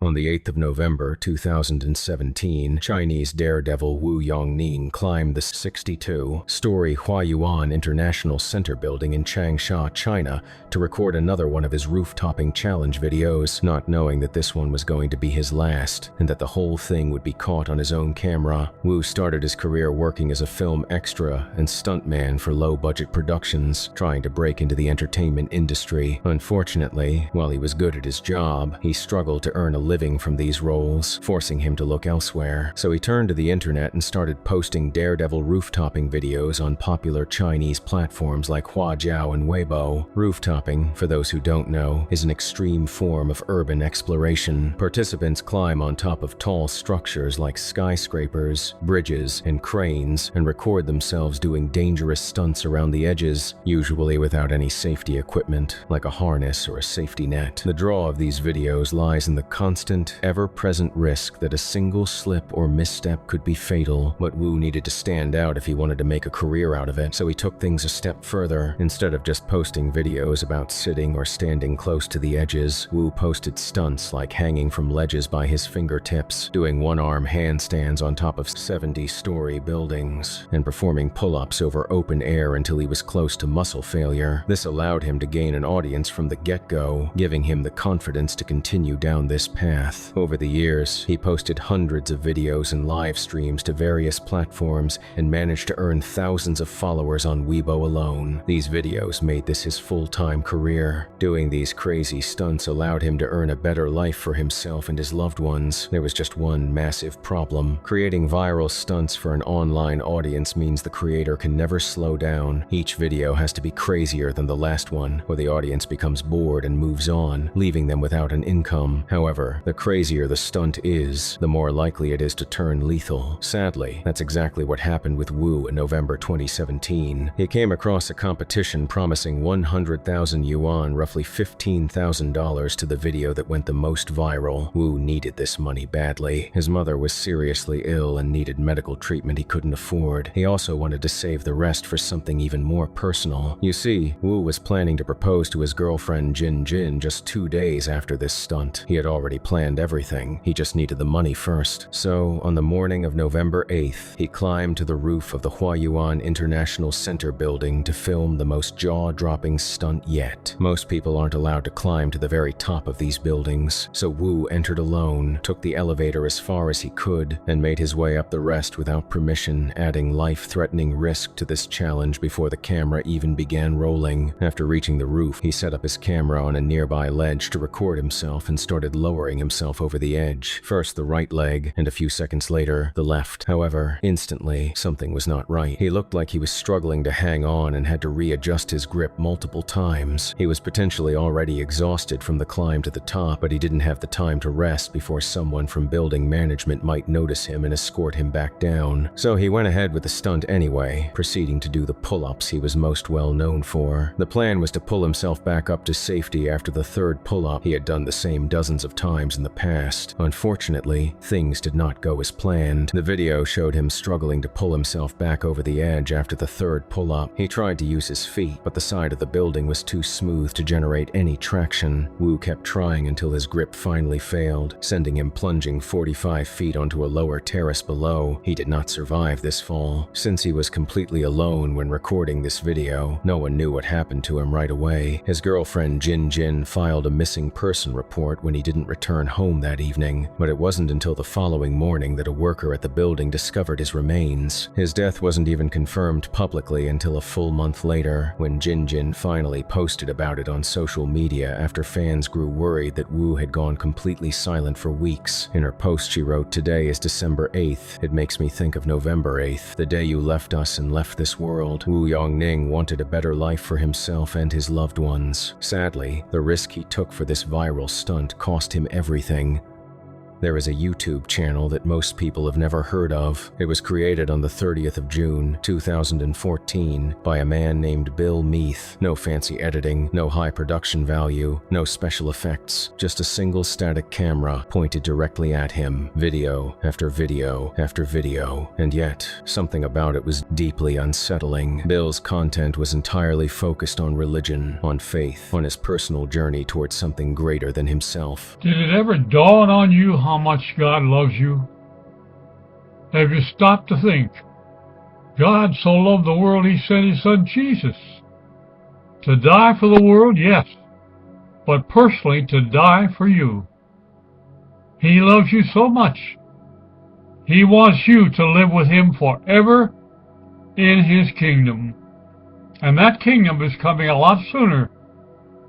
On the 8th of November 2017, Chinese daredevil Wu Yongning climbed the 62-story Huayuan International Center building in Changsha, China, to record another one of his roof-topping challenge videos, not knowing that this one was going to be his last, and that the whole thing would be caught on his own camera. Wu started his career working as a film extra and stuntman for low-budget productions, trying to break into the entertainment industry. Unfortunately, while he was good at his job, he struggled to earn a living from these roles, forcing him to look elsewhere. So he turned to the internet and started posting daredevil roof-topping videos on popular Chinese platforms like Huajiao and Weibo. Roof-topping, for those who don't know, is an extreme form of urban exploration. Participants climb on top of tall structures like skyscrapers, bridges, and cranes and record themselves doing dangerous stunts around the edges, usually without any safety equipment, like a harness or a safety net. The draw of these videos lies in the constant, ever-present risk that a single slip or misstep could be fatal, but Wu needed to stand out if he wanted to make a career out of it, so he took things a step further. Instead of just posting videos about sitting or standing close to the edges, Wu posted stunts like hanging from ledges by his fingertips, doing one-arm handstands on top of 70-story buildings, and performing pull-ups over open air until he was close to muscle failure. This allowed him to gain an audience from the get-go, giving him the confidence to continue down this path. Over the years, he posted hundreds of videos and live streams to various platforms and managed to earn thousands of followers on Weibo alone. These videos made this his full-time career. Doing these crazy stunts allowed him to earn a better life for himself and his loved ones. There was just one massive problem. Creating viral stunts for an online audience means the creator can never slow down. Each video has to be crazier than the last one, or the audience becomes bored and moves on, leaving them without an income. However, the crazier the stunt is, the more likely it is to turn lethal. Sadly, that's exactly what happened with Wu in November 2017. He came across a competition promising 100,000 yuan, roughly $15,000, to the video that went the most viral. Wu needed this money badly. His mother was seriously ill and needed medical treatment he couldn't afford. He also wanted to save the rest for something even more personal. You see, Wu was planning to propose to his girlfriend Jin just 2 days after this stunt. He had already planned everything. He just needed the money first. So, on the morning of November 8th, he climbed to the roof of the Huayuan International Center building to film the most jaw-dropping stunt yet. Most people aren't allowed to climb to the very top of these buildings, so Wu entered alone, took the elevator as far as he could, and made his way up the rest without permission, adding life-threatening risk to this challenge before the camera even began rolling. After reaching the roof, he set up his camera on a nearby ledge to record himself and started lowering himself over the edge. First the right leg, and a few seconds later, the left. However, instantly, something was not right. He looked like he was struggling to hang on and had to readjust his grip multiple times. He was potentially already exhausted from the climb to the top, but he didn't have the time to rest before someone from building management might notice him and escort him back down. So he went ahead with the stunt anyway, proceeding to do the pull-ups he was most well known for. The plan was to pull himself back up to safety after the third pull-up. He had done the same dozens of times in the past. Unfortunately, things did not go as planned. The video showed him struggling to pull himself back over the edge after the third pull-up. He tried to use his feet, but the side of the building was too smooth to generate any traction. Wu kept trying until his grip finally failed, sending him plunging 45 feet onto a lower terrace below. He did not survive this fall. Since he was completely alone when recording this video, no one knew what happened to him right away. His girlfriend Jin filed a missing person report when he didn't return home that evening, but it wasn't until the following morning that a worker at the building discovered his remains. His death wasn't even confirmed publicly until a full month later, when Jin finally posted about it on social media after fans grew worried that Wu had gone completely silent for weeks. In her post she wrote, "Today is December 8th. It makes me think of November 8th, the day you left us and left this world." Wu Yongning wanted a better life for himself and his loved ones. Sadly, the risk he took for this viral stunt cost him everything. There is a YouTube channel that most people have never heard of. It was created on the 30th of June, 2014 by a man named Bill Meath. No fancy editing, no high production value, no special effects, just a single static camera pointed directly at him, video after video after video. And yet, something about it was deeply unsettling. Bill's content was entirely focused on religion, on faith, on his personal journey towards something greater than himself. Did it ever dawn on you how much God loves you? Have you stopped to think? God so loved the world he sent his son Jesus. To die for the world, yes, but personally to die for you. He loves you so much. He wants you to live with him forever in his kingdom. And that kingdom is coming a lot sooner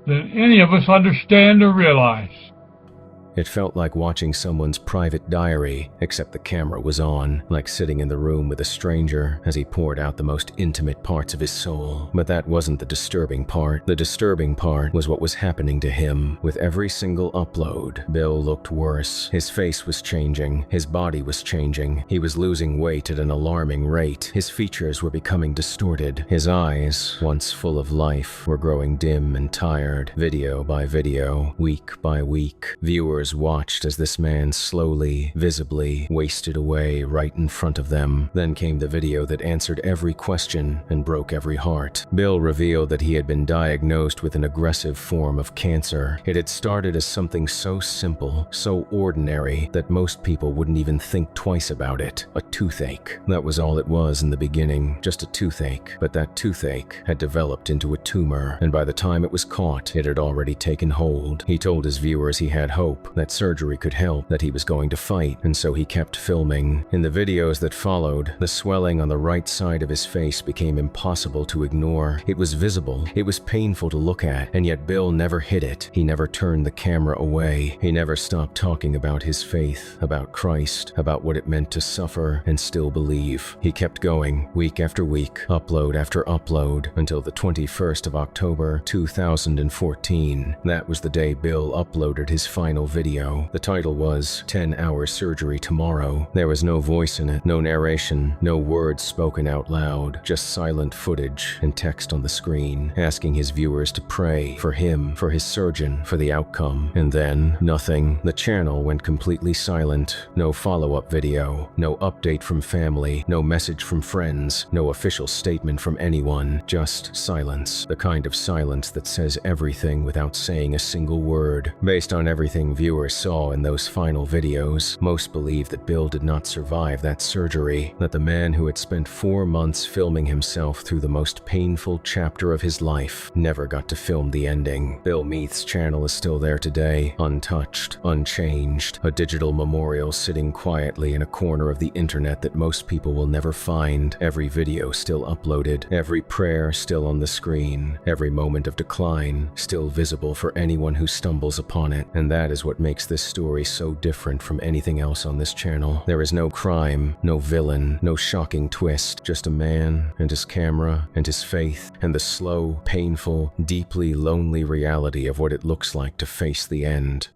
than any of us understand or realize. It felt like watching someone's private diary, except the camera was on, like sitting in the room with a stranger as he poured out the most intimate parts of his soul. But that wasn't the disturbing part. The disturbing part was what was happening to him. With every single upload, Bill looked worse. His face was changing. His body was changing. He was losing weight at an alarming rate. His features were becoming distorted. His eyes, once full of life, were growing dim and tired. Video by video, week by week, viewers watched as this man slowly, visibly wasted away right in front of them. Then came the video that answered every question and broke every heart. Bill revealed that he had been diagnosed with an aggressive form of cancer. It had started as something so simple, so ordinary, that most people wouldn't even think twice about it. A toothache. That was all it was in the beginning, just a toothache. But that toothache had developed into a tumor, and by the time it was caught, it had already taken hold. He told his viewers he had hope, that surgery could help, that he was going to fight, and so he kept filming. In the videos that followed, the swelling on the right side of his face became impossible to ignore. It was visible, it was painful to look at, and yet Bill never hid it. He never turned the camera away. He never stopped talking about his faith, about Christ, about what it meant to suffer and still believe. He kept going, week after week, upload after upload, until the 21st of October, 2014. That was the day Bill uploaded his final video. The title was 10-Hour Surgery Tomorrow. There was no voice in it, no narration, no words spoken out loud, just silent footage and text on the screen, asking his viewers to pray for him, for his surgeon, for the outcome. And then, nothing. The channel went completely silent. No follow-up video, no update from family, no message from friends, no official statement from anyone, just silence. The kind of silence that says everything without saying a single word. Based on everything viewers saw in those final videos, most believe that Bill did not survive that surgery, that the man who had spent 4 months filming himself through the most painful chapter of his life never got to film the ending. Bill Meath's channel is still there today, untouched, unchanged, a digital memorial sitting quietly in a corner of the internet that most people will never find. Every video still uploaded, every prayer still on the screen, every moment of decline still visible for anyone who stumbles upon it. And that is what makes this story so different from anything else on this channel. There is no crime, no villain, no shocking twist, just a man and his camera and his faith and the slow, painful, deeply lonely reality of what it looks like to face the end.